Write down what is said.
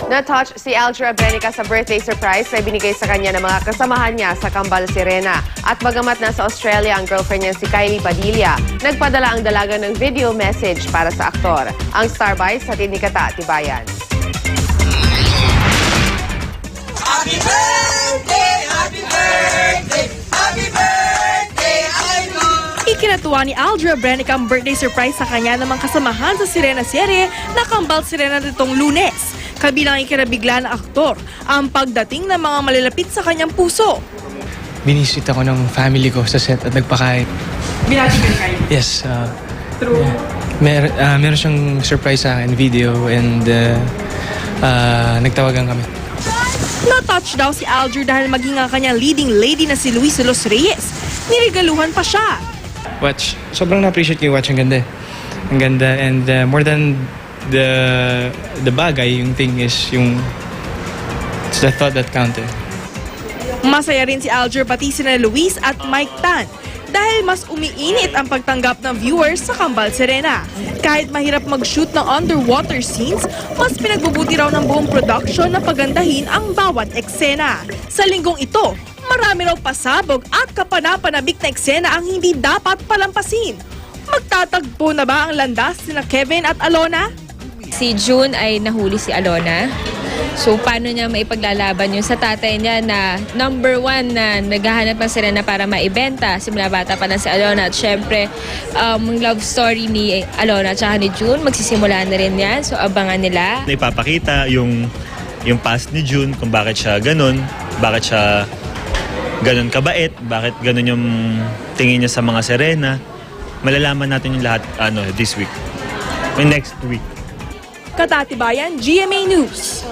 Na-touch si Aldra Benica sa birthday surprise na binigay sa kanya ng mga kasamahan niya sa Kambal Sirena. At bagamat nasa Australia ang girlfriend niya si Kylie Padilla, nagpadala ang dalaga ng video message para sa aktor. Ang Starbite sa Tinikata, Tibayan. Happy birthday! Happy birthday! Happy birthday! Ikinatuwa ni Aldra Benica ang birthday surprise sa kanya ng mga kasamahan sa Sirena Serie na Kambal Sirena nitong Lunes. Kabilang ikinabigla ng aktor ang pagdating ng mga malalapit sa kanyang puso. Binisit ako ng family ko sa set at nagpakain. Binatigan kayo? Yes. True. Meron siyang surprise sa akin, video, and nagtawagan kami. Na-touch daw si Aldra dahil maging ang kanyang leading lady na si Luis Los Reyes. Nirigaluhan pa siya. Watch. Sobrang na-appreciate ko yung watch. Ang ganda. Ang ganda. And more than the bagay, yung thing is it's the thought that counted. Masaya rin si Aldra pati sina Luis at Mike Tan dahil mas umiinit ang pagtanggap ng viewers sa Kambal Sirena. Kahit mahirap mag-shoot ng underwater scenes, mas pinagbubuti raw ng buong production na pagandahin ang bawat eksena. Sa linggong ito, marami raw pasabog at kapanapanabik na eksena ang hindi dapat palampasin. Magtatagpo na ba ang landas sina Kevin at Alona? Si June ay nahuli si Alona. So, paano niya maipaglalaban yun sa tatay niya na number 1 na naghahanap ng Sirena para maibenta. Simula bata pa lang si Alona. At syempre, love story ni Alona at ni June, magsisimula na rin yan. So, abangan nila. Ipapakita yung past ni June, kung bakit siya ganun, bakit siya ganun kabait, bakit ganun yung tingin niya sa mga Sirena. Malalaman natin yung lahat this week. Next week. Katatibayan, GMA News.